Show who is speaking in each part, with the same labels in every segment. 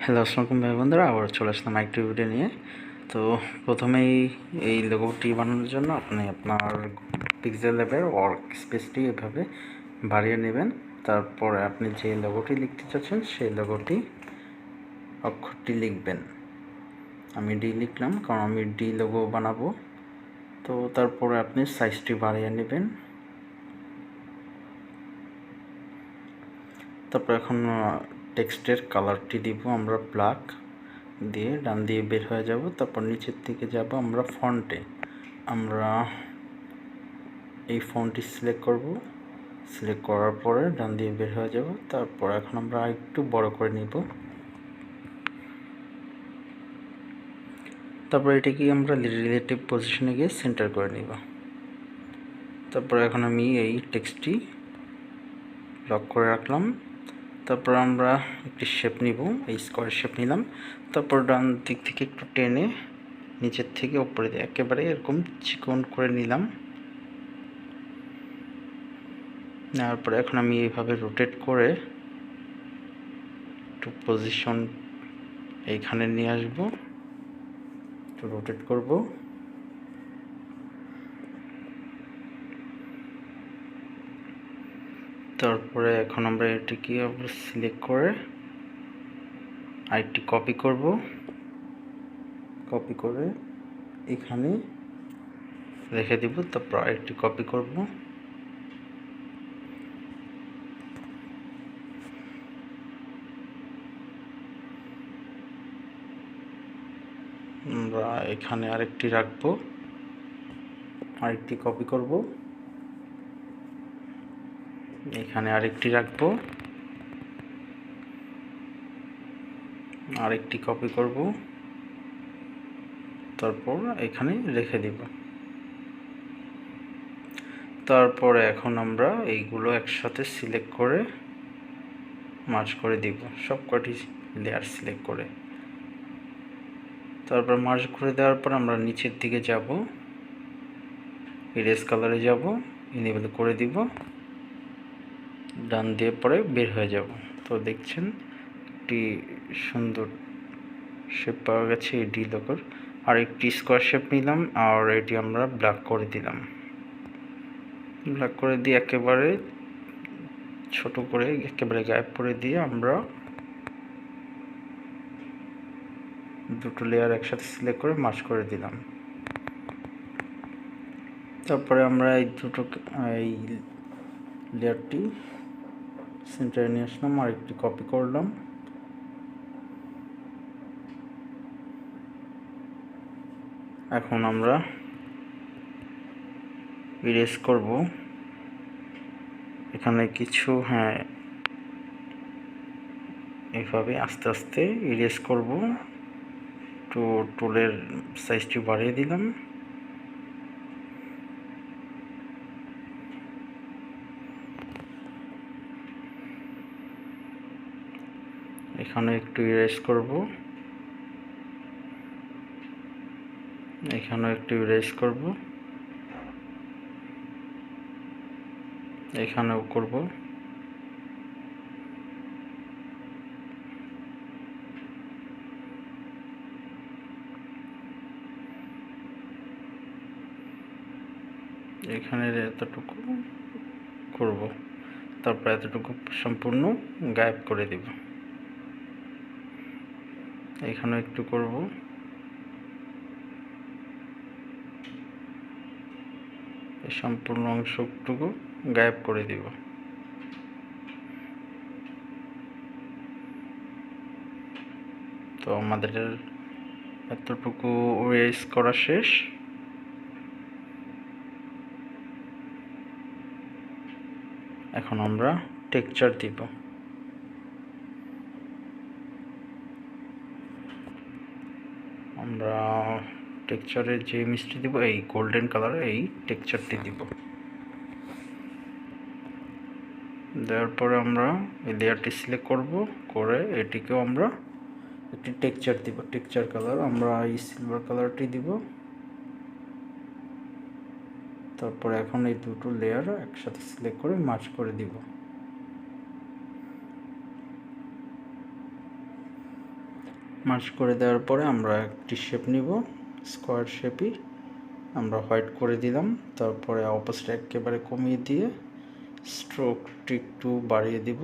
Speaker 1: Hello, আসসালামু আলাইকুম ভাই বন্ধুরা, আবার চলে আসলাম আরেকটি ভিডিও নিয়ে। তো প্রথমেই এই লোগোটি বানানোর জন্য আপনি আপনার পিক্সেল ল্যাবের ওয়ার্ক স্পেসটি এভাবে বাড়িয়ে নেবেন। তারপরে আপনি যে লোগোটি লিখতে চাচ্ছেন সেই লোগোটি অক্ষরটি লিখবেন। আমি ডি লিখলাম, কারণ আমি ডি লোগো বানাবো। তো তারপরে আপনি সাইজটি বাড়িয়ে নেবেন। তারপর এখন টেক্সটের কালারটি দিব আমরা ব্ল্যাক দিয়ে, ডান দিয়ে বের হয়ে যাব। তারপর নিচের দিকে যাব আমরা ফন্টে, আমরা এই ফন্টটি সিলেক্ট করব। সিলেক্ট করার পরে ডান দিয়ে বের হয়ে যাব। তারপর এখন আমরা একটু বড় করে নিব। তারপর এটাকে আমরা রিলেটিভ পজিশনে গিয়ে সেন্টার করে নিব। তারপর এখন আমি এই টেক্সটটি লক করে রাখলাম। তারপর আমরা একটি শেপ নিব, এই স্কোয়ার শেপ নিলাম। তারপর ডান দিক থেকে একটু টেনে নিচের থেকে উপরে একেবারে এরকম চিকন করে নিলাম। নেওয়ার পরে এখন আমি এইভাবে রোটেট করে একটু পজিশন এইখানে নিয়ে আসব, একটু রোটেট করব। তারপরে এখন আমরা এটিকে সিলেক্ট করে আরেকটি কপি করব। কপি করে এখানে রেখে দিব। তারপর আরেকটি কপি করব। আমরা এখানে আরেকটি রাখবো, আরেকটি কপি করব, এখানে আরেকটি রাখবো, আরেকটি কপি করব, তারপর এখানে রেখে দিব। তারপরে এখন আমরা এইগুলো একসাথে সিলেক্ট করে মার্জ করে দিব, সবকটি লেয়ার সিলেক্ট করে। তারপর মার্জ করে দেওয়ার পর আমরা নিচের দিকে যাব, ইরেজ কালারে যাব, ইনেবল করে দিব, ডান দিয়ে পরে বের হয়ে যাব। তো দেখছেন একটি সুন্দর শেপ পাওয়া গেছে এই ডি লোগোর। আর একটি স্কোয়ার শেপ নিলাম, আর এটি আমরা ব্ল্যাক করে দিলাম। ব্ল্যাক করে দিয়ে একেবারে ছোট করে একেবারে গায়েব করে দিয়ে আমরা দুটো লেয়ার একসাথে সিলেক্ট করে মার্জ করে দিলাম। তারপরে আমরা এই লেয়ারটি সেন্টারে নিয়ে আসলাম, আর একটি কপি করলাম। এখন আমরা ইরেজ করব এখানে কিছু, এইভাবে আস্তে আস্তে ইরেজ করব। তো টুলের সাইজটি বাড়িয়ে দিলাম। এখানে একটু ইরেজ করব, এখানেও একটু ইরেজ করব, এখানেও করব। এখানে এতটুকু করব, তারপর এতটুকু সম্পূর্ণ গায়েব করে দেব। এখানেও একটু করব, এই সম্পূর্ণ অংশটুকু গায়েব করে দিব। তো আমাদের এতটুকু ইরেজ করা শেষ। এখন আমরা টেক্সচার দিব। আমরা টেক্সচারে যে মিষ্টি দিব, এই গোল্ডেন কালারে এই টেক্সচারটি দিব। দেওয়ার পরে আমরা এই লেয়ারটি সিলেক্ট করব, করে এটিকেও আমরা একটি টেক্সচার দিব। টেক্সচার কালার আমরা এই সিলভার কালারটি দিব। তারপরে এখন এই দুটো লেয়ার একসাথে সিলেক্ট করে মার্জ করে দিব। মার্জ করে দেওয়ার পরে আমরা একটি শেপ নিব, স্কোয়ার শেপই আমরা হোয়াইট করে দিলাম। তারপরে অপোজিট একেবারে কমিয়ে দিয়ে স্ট্রোকটি একটু বাড়িয়ে দিব,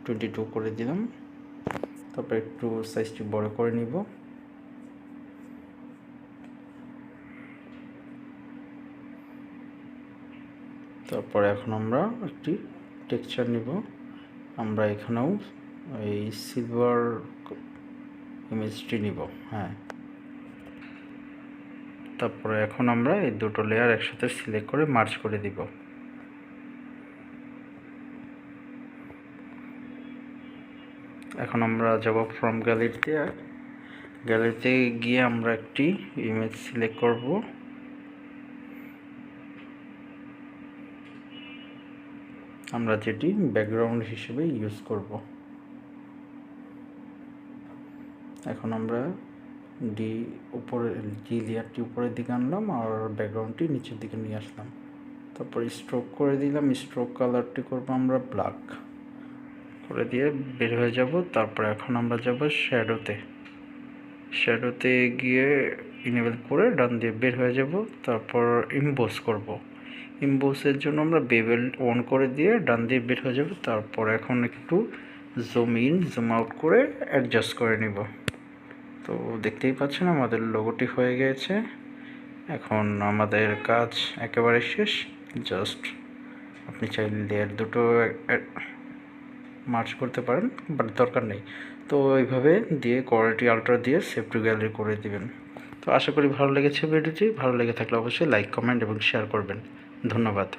Speaker 1: 22 করে দিলাম। তারপরে একটু সাইজটি বড় করে নিব। তারপরে এখন আমরা একটি টেক্সচার নিব। আমরা এখানেও এই সিলভার ইমেজটি নিব। হ্যাঁ, তারপরে এখন আমরা এই দুটো লেয়ার একসাথে সিলেক্ট করে মার্জ করে দিব। এখন আমরা যাব ফ্রম গ্যালারিতে গিয়ে আমরা একটি ইমেজ সিলেক্ট করব। আমরা যেটি ব্যাকগ্রাউন্ড হিসেবে ইউজ করব। এখন আমরা ডি লেয়ারটি উপরের দিকে আনলাম আর ব্যাকগ্রাউন্ডটি নিচের দিকে নিয়ে আসলাম। তারপর স্ট্রোক করে দিলাম, স্ট্রোক কালারটি করব আমরা ব্ল্যাক করে দিয়ে বের হয়ে যাব। তারপর এখন আমরা যাব শ্যাডোতে গিয়ে ইনেবল করে ডান দিয়ে বের হয়ে যাব। তারপর ইমবোস করব। ইমবোসের জন্য আমরা বেভেল অন করে দিয়ে ডান দিয়ে বের হয়ে যাব। তারপর এখন একটু জুম ইন জুম আউট করে অ্যাডজাস্ট করে নিব। তো দেখতেই পাচ্ছেন আমাদের লোগোটি হয়ে গিয়েছে। এখন আমাদের কাজ একেবারে শেষ। জাস্ট আপনি চাইলে লেয়ার দুটো মার্চ করতে পারেন, বাট দরকার নেই। তো এইভাবে দিয়ে কোয়ালিটি আল্ট্রা দিয়ে সেভ টু গ্যালারি করে দিবেন। তো আশা করি ভালো লেগেছে ভিডিওটি। ভালো লেগে থাকলে অবশ্যই লাইক, কমেন্ট এবং শেয়ার করবেন। ধন্যবাদ।